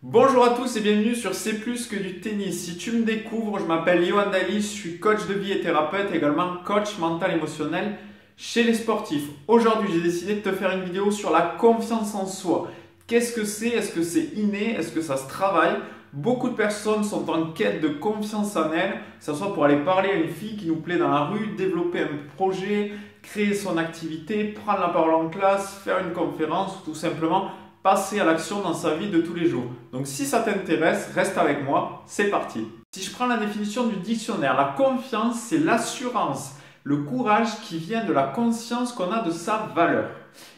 Bonjour à tous et bienvenue sur C'est plus que du tennis. Si tu me découvres, je m'appelle Yohan Dali, je suis coach de vie et thérapeute, également coach mental émotionnel chez les sportifs. Aujourd'hui, j'ai décidé de te faire une vidéo sur la confiance en soi. Qu'est-ce que c'est? Est-ce que c'est inné? Est-ce que ça se travaille? Beaucoup de personnes sont en quête de confiance en elles, que ce soit pour aller parler à une fille qui nous plaît dans la rue, développer un projet, créer son activité, prendre la parole en classe, faire une conférence ou tout simplement passer à l'action dans sa vie de tous les jours. Donc si ça t'intéresse, reste avec moi, c'est parti. Si je prends la définition du dictionnaire, la confiance, c'est l'assurance, le courage qui vient de la conscience qu'on a de sa valeur.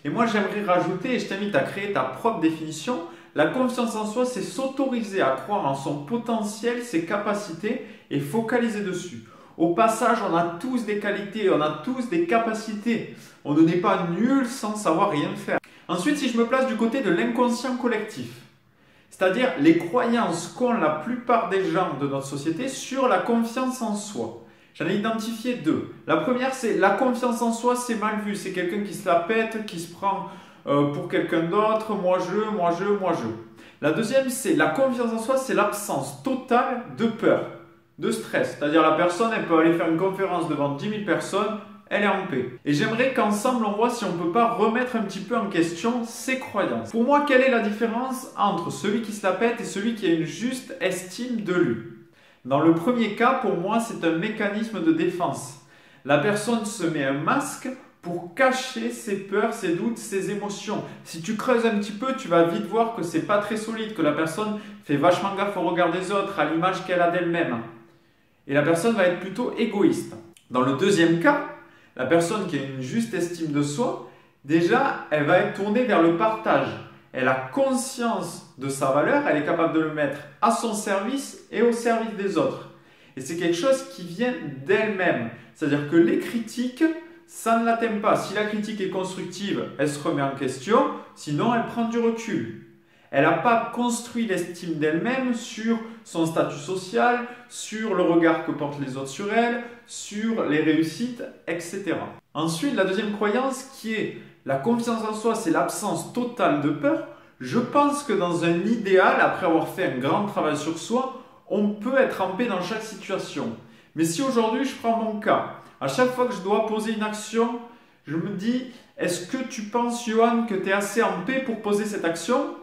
Et moi j'aimerais rajouter, et je t'invite à créer ta propre définition, la confiance en soi, c'est s'autoriser à croire en son potentiel, ses capacités et focaliser dessus. Au passage, on a tous des qualités, on a tous des capacités. On ne n'est pas nul sans savoir rien faire. Ensuite, si je me place du côté de l'inconscient collectif, c'est-à-dire les croyances qu'ont la plupart des gens de notre société sur la confiance en soi. J'en ai identifié deux. La première, c'est la confiance en soi, c'est mal vu. C'est quelqu'un qui se la pète, qui se prend pour quelqu'un d'autre. Moi je. La deuxième, c'est la confiance en soi, c'est l'absence totale de peur, de stress. C'est-à-dire la personne, elle peut aller faire une conférence devant 10 000 personnes, elle est en paix. Et j'aimerais qu'ensemble, on voit si on ne peut pas remettre un petit peu en question ses croyances. Pour moi, quelle est la différence entre celui qui se la pète et celui qui a une juste estime de lui? Dans le premier cas, pour moi, c'est un mécanisme de défense. La personne se met un masque pour cacher ses peurs, ses doutes, ses émotions. Si tu creuses un petit peu, tu vas vite voir que c'est pas très solide, que la personne fait vachement gaffe au regard des autres, à l'image qu'elle a d'elle-même. Et la personne va être plutôt égoïste. Dans le deuxième cas, la personne qui a une juste estime de soi, déjà, elle va être tournée vers le partage. Elle a conscience de sa valeur, elle est capable de le mettre à son service et au service des autres. Et c'est quelque chose qui vient d'elle-même. C'est-à-dire que les critiques, ça ne l'atteint pas. Si la critique est constructive, elle se remet en question, sinon elle prend du recul. Elle n'a pas construit l'estime d'elle-même sur son statut social, sur le regard que portent les autres sur elle, sur les réussites, etc. Ensuite, la deuxième croyance qui est la confiance en soi, c'est l'absence totale de peur. Je pense que dans un idéal, après avoir fait un grand travail sur soi, on peut être en paix dans chaque situation. Mais si aujourd'hui, je prends mon cas, à chaque fois que je dois poser une action, je me dis, est-ce que tu penses, Yohan, que tu es assez en paix pour poser cette action?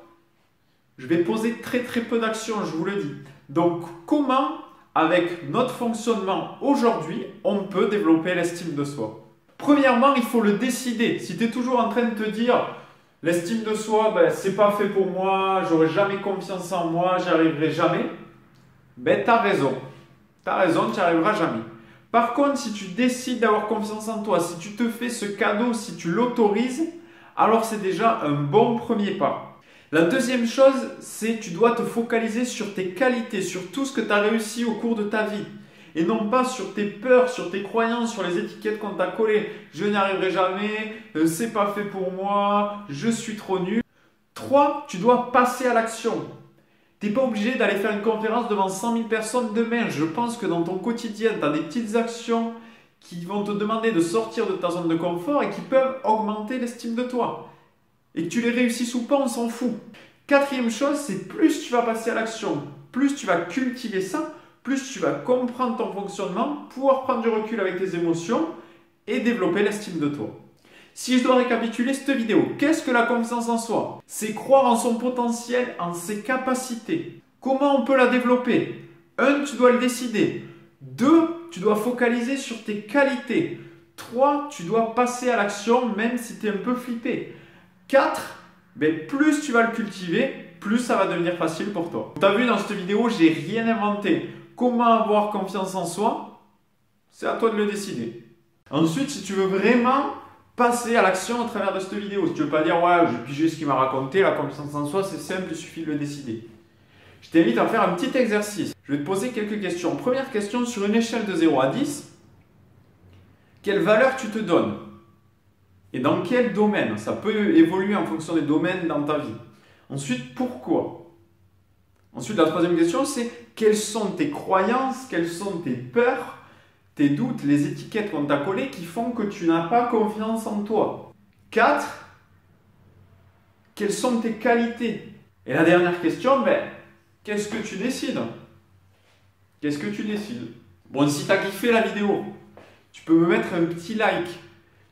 Je vais poser très peu d'actions, je vous le dis. Donc, comment, avec notre fonctionnement aujourd'hui, on peut développer l'estime de soi? Premièrement, il faut le décider. Si tu es toujours en train de te dire l'estime de soi, c'est pas fait pour moi, j'aurai jamais confiance en moi, j'y arriverai jamais, tu as raison. Tu as raison, tu n'y arriveras jamais. Par contre, si tu décides d'avoir confiance en toi, si tu te fais ce cadeau, si tu l'autorises, alors c'est déjà un bon premier pas. La deuxième chose, c'est que tu dois te focaliser sur tes qualités, sur tout ce que tu as réussi au cours de ta vie. Et non pas sur tes peurs, sur tes croyances, sur les étiquettes qu'on t'a collées. Je n'y arriverai jamais, c'est pas fait pour moi, je suis trop nul. 3, tu dois passer à l'action. Tu n'es pas obligé d'aller faire une conférence devant 100 000 personnes demain. Je pense que dans ton quotidien, tu as des petites actions qui vont te demander de sortir de ta zone de confort et qui peuvent augmenter l'estime de toi. Et que tu les réussisses ou pas, on s'en fout. Quatrième chose, c'est plus tu vas passer à l'action, plus tu vas cultiver ça, plus tu vas comprendre ton fonctionnement, pouvoir prendre du recul avec tes émotions et développer l'estime de toi. Si je dois récapituler cette vidéo, qu'est-ce que la confiance en soi? C'est croire en son potentiel, en ses capacités. Comment on peut la développer? 1, tu dois le décider. 2, tu dois focaliser sur tes qualités. 3, tu dois passer à l'action même si tu es un peu flippé. 4, plus tu vas le cultiver, plus ça va devenir facile pour toi. Tu as vu dans cette vidéo, j'ai rien inventé. Comment avoir confiance en soi? C'est à toi de le décider. Ensuite, si tu veux vraiment passer à l'action à travers de cette vidéo, si tu ne veux pas dire « ouais, j'ai pigé ce qu'il m'a raconté, la confiance en soi, c'est simple, il suffit de le décider ». Je t'invite à faire un petit exercice. Je vais te poser quelques questions. Première question, sur une échelle de 0 à 10, quelle valeur tu te donnes? Et dans quel domaine? Ça peut évoluer en fonction des domaines dans ta vie. Ensuite, pourquoi? Ensuite, la troisième question, c'est quelles sont tes croyances, quelles sont tes peurs, tes doutes, les étiquettes qu'on t'a collées qui font que tu n'as pas confiance en toi? 4, quelles sont tes qualités? Et la dernière question, qu'est-ce que tu décides? Qu'est-ce que tu décides? Bon, si tu as kiffé la vidéo, tu peux me mettre un petit like.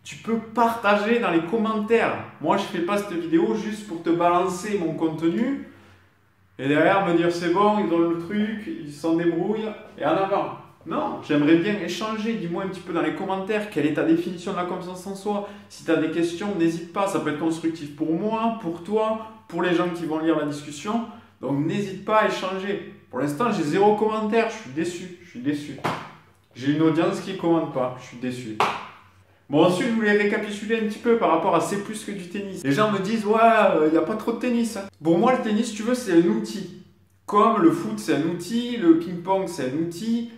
Tu peux partager dans les commentaires. Moi, je ne fais pas cette vidéo juste pour te balancer mon contenu et derrière me dire c'est bon, ils ont le truc, ils s'en débrouillent et en avant. Non, j'aimerais bien échanger. Dis-moi un petit peu dans les commentaires quelle est ta définition de la confiance en soi. Si tu as des questions, n'hésite pas. Ça peut être constructif pour moi, pour toi, pour les gens qui vont lire la discussion. Donc, n'hésite pas à échanger. Pour l'instant, j'ai 0 commentaire. Je suis déçu. Je suis déçu. J'ai une audience qui ne commente pas. Je suis déçu. Bon, ensuite, je voulais récapituler un petit peu par rapport à c'est plus que du tennis. Les gens me disent, ouais, il n'y a pas trop de tennis. Pour moi, le tennis, si tu veux, c'est un outil. Comme le foot, c'est un outil, le ping-pong, c'est un outil,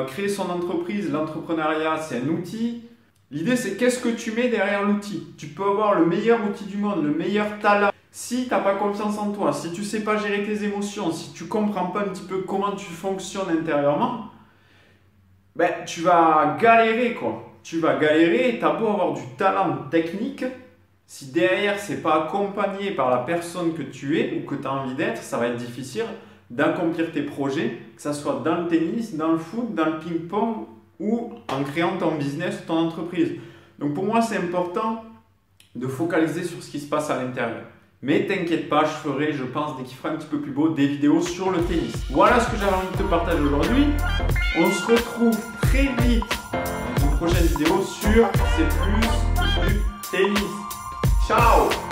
créer son entreprise, l'entrepreneuriat, c'est un outil. L'idée, c'est qu'est-ce que tu mets derrière l'outil. Tu peux avoir le meilleur outil du monde, le meilleur talent. Si tu n'as pas confiance en toi, si tu ne sais pas gérer tes émotions, si tu ne comprends pas un petit peu comment tu fonctionnes intérieurement, tu vas galérer, quoi. Tu vas galérer et tu as beau avoir du talent technique, si derrière c'est pas accompagné par la personne que tu es ou que tu as envie d'être, ça va être difficile d'accomplir tes projets, que ce soit dans le tennis, dans le foot, dans le ping-pong ou en créant ton business ou ton entreprise. Donc pour moi, c'est important de focaliser sur ce qui se passe à l'intérieur. Mais t'inquiète pas, je ferai, je pense, dès qu'il fera un petit peu plus beau, des vidéos sur le tennis. Voilà ce que j'avais envie de te partager aujourd'hui. On se retrouve très vite dans une prochaine vidéo sur c'est plus du tennis. Ciao!